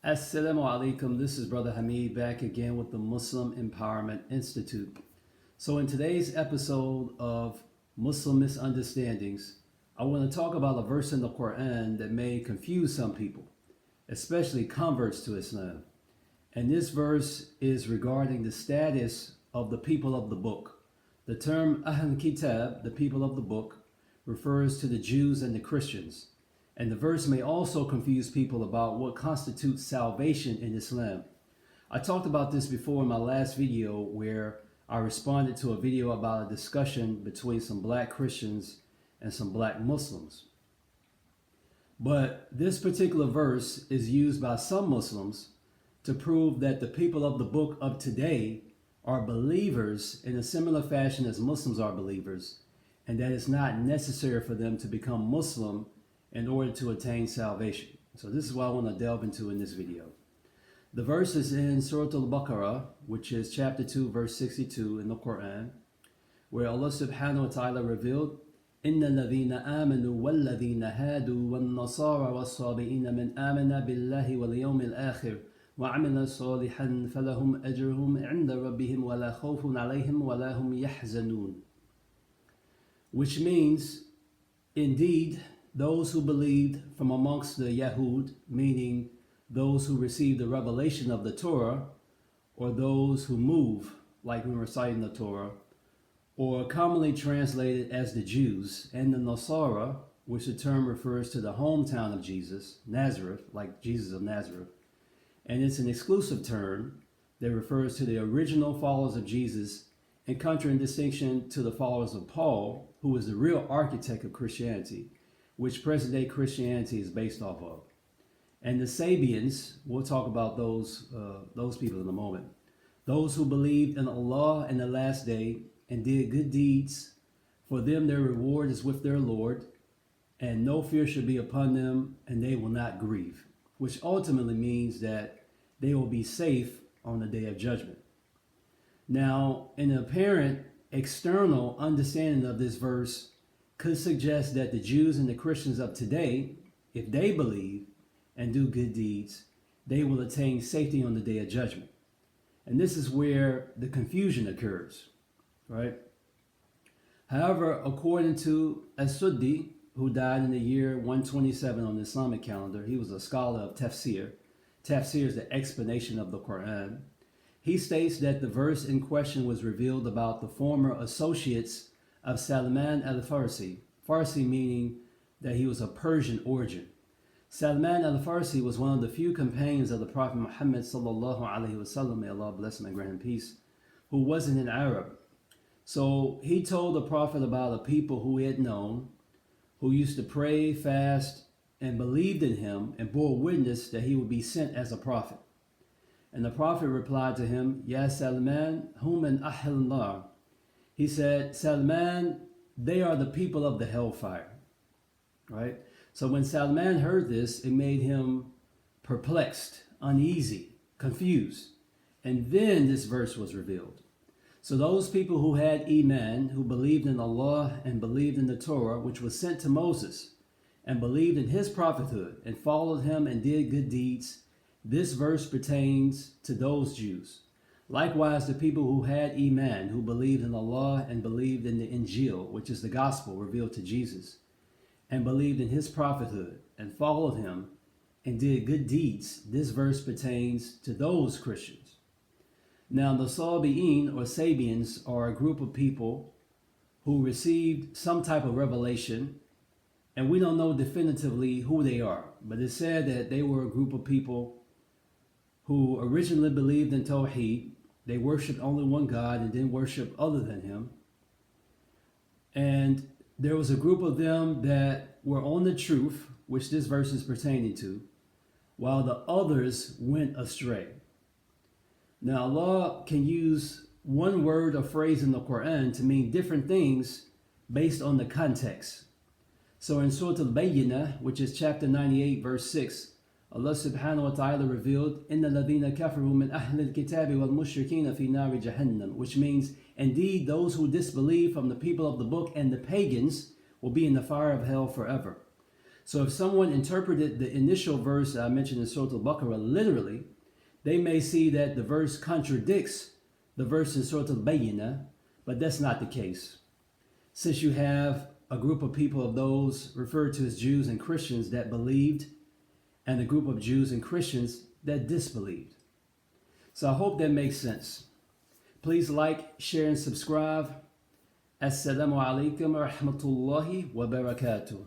Assalamu alaikum. This is Brother Hameed back again with the Muslim Empowerment Institute. So, in today's episode of Muslim Misunderstandings, I want to talk about a verse in the Quran that may confuse some people, especially converts to Islam. And this verse is regarding the status of the people of the book. The term Ahl-Kitab, the people of the book, refers to the Jews and the Christians. And the verse may also confuse people about what constitutes salvation in Islam. I talked about this before in my last video where I responded to a video about a discussion between some black Christians and some black Muslims. But this particular verse is used by some Muslims to prove that the people of the book of today are believers in a similar fashion as Muslims are believers, and that it's not necessary for them to become Muslim in order to attain salvation. So this is what I want to delve into in this video. The verse is in Surah Al-Baqarah, which is chapter 2, verse 62 in the Quran, where Allah subhanahu wa ta'ala revealed, إِنَّ الَّذِينَ آمَنُوا وَالَّذِينَ هَادُوا وَالنَّصَارَى وَالصَّابِئِينَ مِنْ آمَنَ بِاللَّهِ وَالْيَوْمِ الْآخِرِ وَعَمِلَ صَالِحًا فَلَهُمْ أَجْرُهُمْ عِنْدَ رَبِّهِمْ وَلَا خَوْفٌ عَلَيْهِمْ وَلَا هُمْ يَحْزَنُونَ. Which means, indeed, those who believed from amongst the Yahud, meaning those who received the revelation of the Torah, or those who move, like when reciting the Torah, or commonly translated as the Jews, and the Nasara, which the term refers to the hometown of Jesus, Nazareth, like Jesus of Nazareth. And it's an exclusive term that refers to the original followers of Jesus, in contradistinction to the followers of Paul, who is the real architect of Christianity, which present-day Christianity is based off of. And the Sabians, we'll talk about those people in a moment. Those who believed in Allah and the last day and did good deeds, for them their reward is with their Lord, and no fear should be upon them, and they will not grieve, which ultimately means that they will be safe on the day of judgment. Now, an apparent external understanding of this verse could suggest that the Jews and the Christians of today, if they believe and do good deeds, they will attain safety on the day of judgment. And this is where the confusion occurs, right? However, according to As-Suddi, who died in the year 127 on the Islamic calendar, he was a scholar of tafsir. Tafsir is the explanation of the Quran. He states that the verse in question was revealed about the former associates of Salman al-Farsi, Farsi meaning that he was of Persian origin. Salman al-Farsi was one of the few companions of the Prophet Muhammad sallallahu alaihi wasallam, may Allah bless him and grant him peace, who wasn't an Arab. So he told the Prophet about a people who he had known, who used to pray, fast, and believed in him and bore witness that he would be sent as a prophet. And the Prophet replied to him, Ya Salman, hum min ahl nar. He said, Salman, they are the people of the hellfire, right? So when Salman heard this, it made him perplexed, uneasy, confused. And then this verse was revealed. So those people who had Iman, who believed in Allah and believed in the Torah, which was sent to Moses, and believed in his prophethood and followed him and did good deeds, this verse pertains to those Jews. Likewise, the people who had Iman, who believed in Allah and believed in the Injil, which is the gospel revealed to Jesus, and believed in his prophethood and followed him and did good deeds, this verse pertains to those Christians. Now, the Sabi'in or Sabians are a group of people who received some type of revelation, and we don't know definitively who they are, but it's said that they were a group of people who originally believed in Tawheed. They worshiped only one God and didn't worship other than him. And there was a group of them that were on the truth, which this verse is pertaining to, while the others went astray. Now, Allah can use one word or phrase in the Quran to mean different things based on the context. So in Surah Al-Bayyinah, which is chapter 98, verse 6, Allah subhanahu wa ta'ala revealed, إِنَّ الَّذِينَ كَفَرُوا مِنْ أَهْلِ الْكِتَابِ وَالْمُشْرِكِينَ فِي نَارِ جَهَنَّمَ, which means, indeed, those who disbelieve from the people of the book and the pagans will be in the fire of hell forever. So if someone interpreted the initial verse I mentioned in Surah Al-Baqarah literally, they may see that the verse contradicts the verse in Surah Al-Bayyinah, but that's not the case. Since you have a group of people of those referred to as Jews and Christians that believed, and a group of Jews and Christians that disbelieved. So I hope that makes sense. Please like, share, and subscribe. Assalamu alaikum wa rahmatullahi wa barakatuh.